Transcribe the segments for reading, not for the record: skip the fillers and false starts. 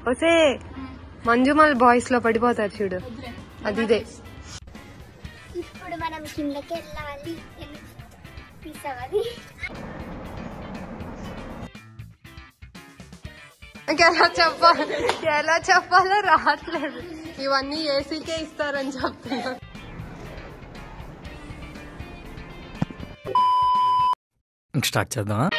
వస్తే మంజుమల్ బాయ్స్ లో పడిపోతారు చూడు, అది ఇదే. ఇప్పుడు మనం కిందకి వెళ్ళాలి. ఎలా చెప్పాలో రావట్లేదు. ఇవన్నీ ఏసీకే ఇస్తారని చెప్తున్నా. స్టార్ట్ చేద్దామా?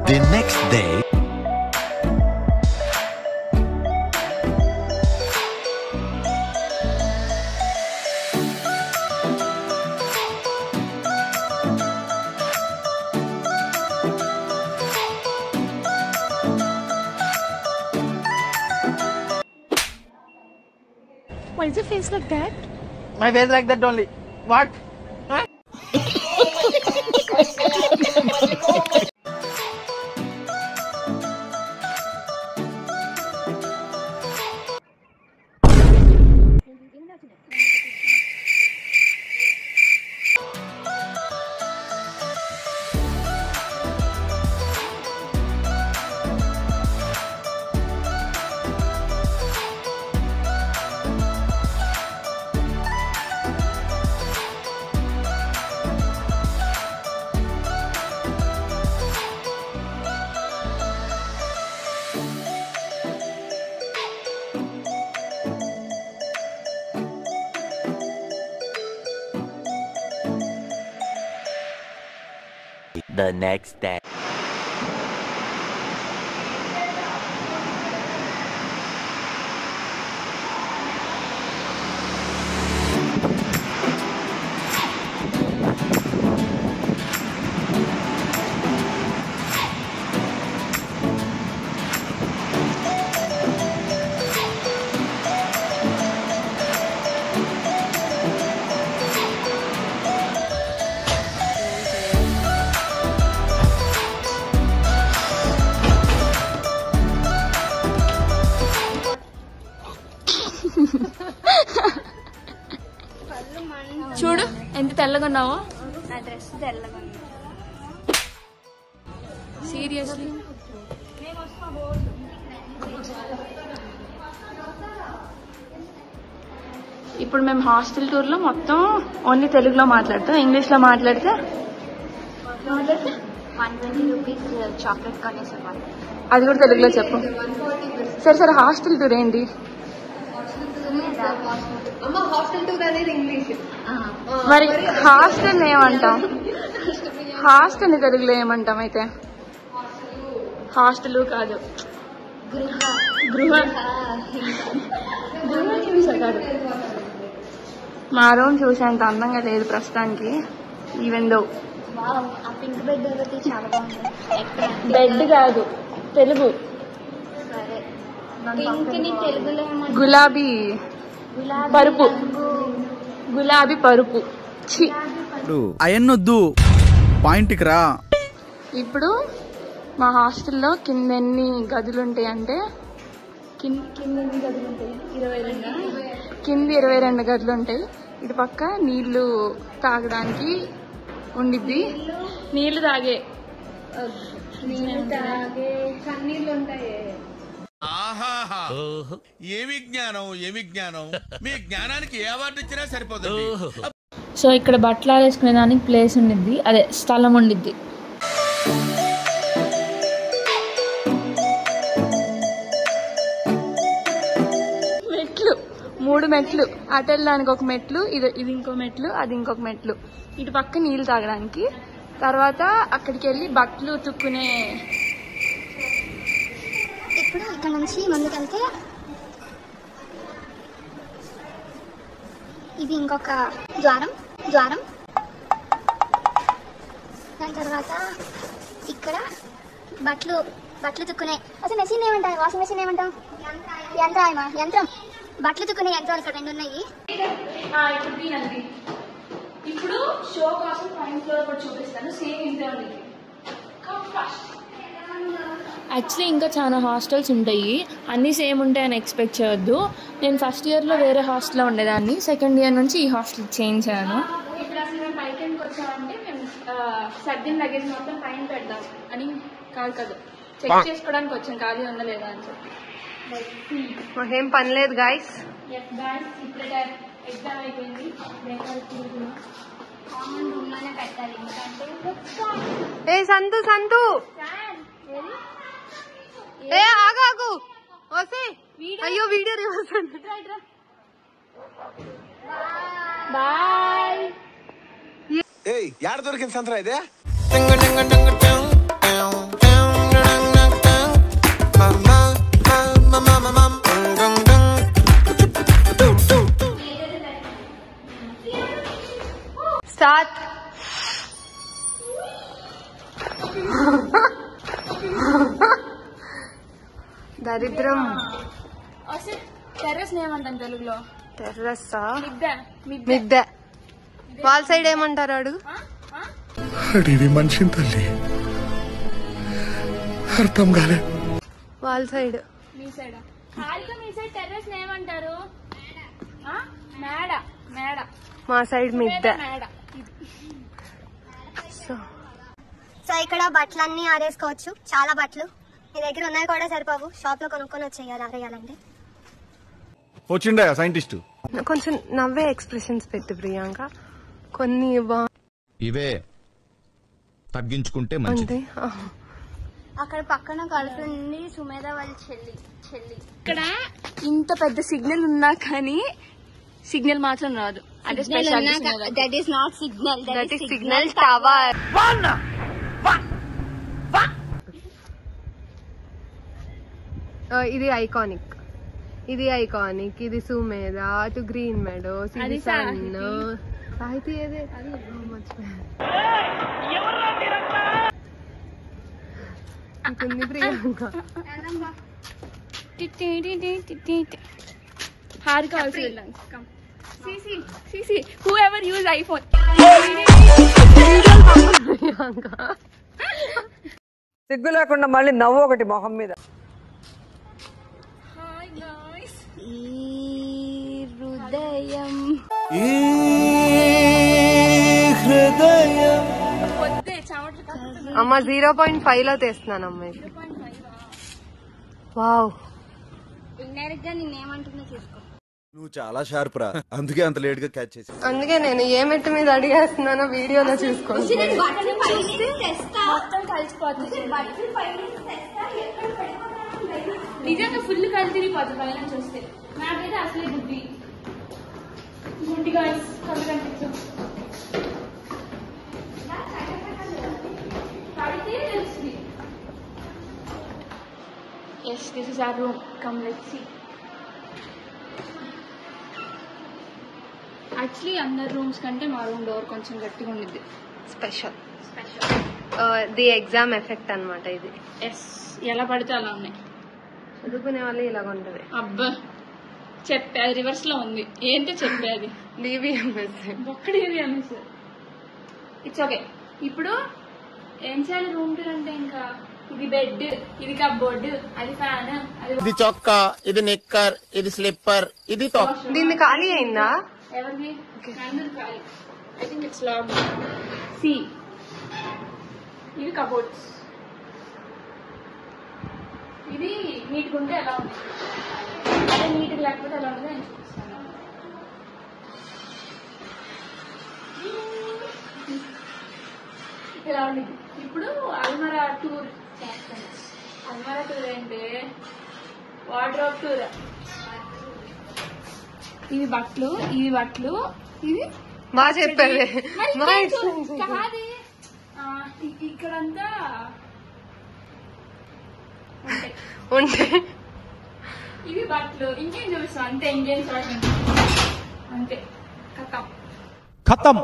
The next day, Why is your face like that? My face like that only. What? Huh? The next day. చూడు ఎంత తెల్లగా ఉన్నావో. నా డ్రెస్ తెల్లగా ఉంది. సీరియస్లీ ఇప్పుడు మేము హాస్టల్ టూర్ లో మొత్తం ఓన్లీ తెలుగులో మాట్లాడతాం. ఇంగ్లీష్ లో మాట్లాడితే 120 రూపీస్ చాక్లెట్ కొనేసాం. అది కూడా తెలుగులో చెప్పు. సరే సరే, హాస్టల్ టూర్ ఏంటి? హాస్టల్ టూర్ అనేది ఇంగ్లీష్. మరి హాస్టల్ ఏమంటాం? హాస్టల్ తెలుగులో ఏమంటాం? అయితే హాస్టల్ కాదు, గృహ హింస కాదు. మా రూమ్ చూసేంత అందంగా లేదు ప్రస్తుతానికి. ఈవెన్ దో ఆ పింక్ బెడ్ ఒకటి చాలా బాగుంది. బెడ్ కాదు, తెలుగు. సరే, పింక్ ని తెలుగులో ఏమంటారు? గులాబీ పరుపు. గులాబీ పరుపు. అయన్నొద్దు, పాయింట్కి రా. ఇప్పుడు మా హాస్టల్లో కింద ఎన్ని గదులు ఉంటాయి అంటే కింద 22 గదులు ఉంటాయి. ఇటు పక్క నీళ్లు తాగడానికి ఉండిద్ది. నీళ్లు తాగే కన్నీళ్ళు ఉంటాయి. ఆహాహా ఏమి జ్ఞానం ఏమి జ్ఞానం. మీ జ్ఞానానికి ఏ అవార్డు ఇచ్చినా సరిపోతుంది. సో ఇక్కడ బట్టలు ఆరేసుకునే దానికి ప్లేస్ ఉండిద్ది, అదే స్థలం ఉండిద్ది. మెట్లు 3 మెట్లు, అటు వెళ్ళడానికి ఒక మెట్లు, ఇది ఇంకో మెట్లు, అది ఇంకొక మెట్లు. ఇటు పక్క నీళ్ళు తాగడానికి, తర్వాత అక్కడికి వెళ్ళి బట్టలు ఉతుక్కునే. ఇప్పుడు ఇక్కడ నుంచి ముందుకెళ్తే ఇది ఇంకొక ద్వారం. దాని తర్వాత ఇక్కడ బట్టలు తుక్కునే అసలు మెషిన్ ఏమంటారు, వాషింగ్ మెషిన్ ఏమంటాం, యంత్రం. బట్టలు తుక్కునే యంత్రాలు ఇక్కడ 2 ఉన్నాయి. ఇప్పుడు షో కోసం ఫైన్ ఫ్లోర్ కూడా చూపిస్తాను. సేమ్ ఇంతే ఉంది. యాక్చువల్లీ ఇంకా చాలా హాస్టల్స్ ఉంటాయి, అన్నీ సేమ్ ఉంటాయని ఎక్స్పెక్ట్ చేయొద్దు. నేను ఫస్ట్ ఇయర్లో వేరే హాస్టల్లో ఉండేదాన్ని, సెకండ్ ఇయర్ నుంచి ఈ హాస్టల్ చేంజ్ అయ్యాను. ఇప్పుడు అసలు మేము పైకి ఎందుకు వచ్చామంటే మేము సర్దిన లగేజ్ మొత్తం పైన పెడదాం అని కాదు, చెక్ చేసుకోవడానికి వచ్చాం ఖాళీ ఉందా లేదా అని చెప్పి. మాకేం పని లేదు గాయస్. ఇప్పుడే ఎగ్జామ్ అయిపోయింది. కామన్ రూమ్ లోనే పెట్టాలి, ఎందుకంటే ఏ సంతు ఏ ఆగు వస్తే. అయ్యో వీడియో రివర్స్. బాయ్. ఏయ్ యాడ దొరికింది సంతరా ఇదే? స్టార్ట్. దరిద్రం. టెర్రస్ ఏమంటాను తెలుగులో? టెర్రస్సా? మిద్దె. వాళ్ళ సైడ్ ఏమంటారు అడుగు. అడివి మనిషిని తల్లి అర్థం కాలే. వాళ్ళ సైడ్. మీ సైడ్ మీ సైడ్ టెర్రస్ ఏమంటారు? మేడ. మా సైడ్ మిద్దె. సో ఇక్కడ బట్టలన్నీ ఆరేసుకోవచ్చు, చాలా బట్టలు. మీ దగ్గర ఉన్నాయి కూడా సరిపోవు, షాప్ లో కొనుక్కొని వచ్చేయాలి ఆరేయాలంటే. వచ్చిండా సైంటిస్ట్? కొంచెం నవ్వే ఎక్స్ప్రెషన్స్ పెట్టు ప్రియాంక. కొన్ని ఇవే తగ్గించుకుంటే మంచిది. అక్కడ పక్కన కలుపుంది సుమేధ వాళ్ళ చెల్లి. ఇక్కడ ఇంత పెద్ద సిగ్నల్ ఉన్నా కానీ సిగ్నల్ మాత్రం రాదు. That is not signal, that is signal tower. ఇది ఐకానిక్, ఇది సుమేధ, అటు గ్రీన్ మెడోస్, ఇది సన్. సాహితీ ఏదే మర్చిపోయింది Priyanka. Harika also belongs. Come. See. Whoever use iPhone. Priyanka సిగ్గు లేకుండా మళ్ళీ నవ్వు ఒకటి మొహం మీద. Hi guys. ఈ హృదయం పొద్దే చావట్లేదు. అమ్మ 0.5 లో తెస్తున్నాను అమ్మాయి. వావ్. ఇండైరెక్ట్ గా నేనేమంటున్నా చూసుకో. నువ్వు చాలా షార్ప్ రా, అందుకే అంత లేట్ గా క్యాచ్ చేసి. అందుకే నేను ఏ మెట్టు మీద అడిగేస్తున్నానో వీడియోలో చూసుకోండి. మొత్తం కలిసిపోతుంది. నిజంగా ఫుల్ కలిసి తిరిగిపోతుంది పైన చూస్తే. నాకైతే అసలే గుడ్డి గాయస్ కళ్ళు కనిపించు. Yes, this is our room. Come, let's see. Actually, అందర్ రూమ్స్ కంటే మా రూమ్ డోర్ కొంచెం గట్టిగా ఉండిద్ది. స్పెషల్ ది ఎగ్జామ్ ఎఫెక్ట్ అన్నమాట ఇది. ఎస్, ఎలా పడితే అలా ఉన్నాయి. చదువుకునే వాళ్ళు ఇలాగ ఉంటది. అబ్బా చెప్పే రివర్స్ లో ఉంది. ఏంటో చెప్పేది ఒక్కడి ఇట్స్ ఓకే. ఇప్పుడు ఏం చేయాలి రూమ్ టూర్ అంటే? ఇంకా ఇది బెడ్, ఇది కప్బోర్డ్, అది ఫ్యాన్, ఇది చొక్కా, ఇది నిక్కర్, ఇది స్లిప్పర్, ఇది టాప్. దీన్ని ఖాళీ అయిందా? ఎవరిది? I think it's lock. See ఇవి కబోర్డ్స్. ఇది నీట్గా ఉంటే ఎలా ఉంది, అదే నీట్గా లేకపోతే ఎలా ఉంది నేను చూపిస్తాను. ఇలా ఉంది. ఇప్పుడు అల్మరా టూర్ చేస్తాను. అల్మరా టూర్ అంటే వార్డ్రోబ్ టూర్. ఇవి బట్టలు, ఇవి బట్టలు, ఇది బాగా చెప్పావే. కాదు ఇక్కడంతా ఉంటే ఇవి బట్టలు. ఇంకేం చూపిస్తాం అంతే, ఇంకేం చూడండి అంతే. ఖతం. खत्म,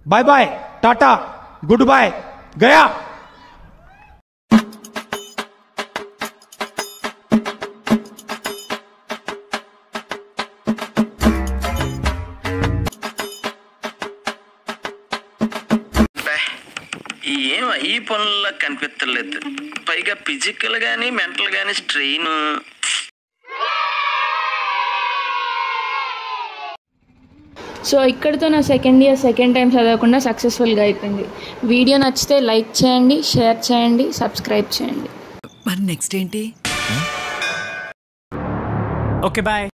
bye bye, tata, goodbye, गया. ఏం ఈ పనుల్లో కనిపించలేదు, పైగా ఫిజికల్ గానీ మెంటల్ గానీ స్ట్రెయిన్. సో ఇక్కడితో నా సెకండ్ టైం చదవకుండా సక్సెస్ఫుల్గా అయిపోయింది. వీడియో నచ్చితే లైక్ చేయండి, షేర్ చేయండి, సబ్స్క్రైబ్ చేయండి. మరి నెక్స్ట్ ఏంటి? Okay bye.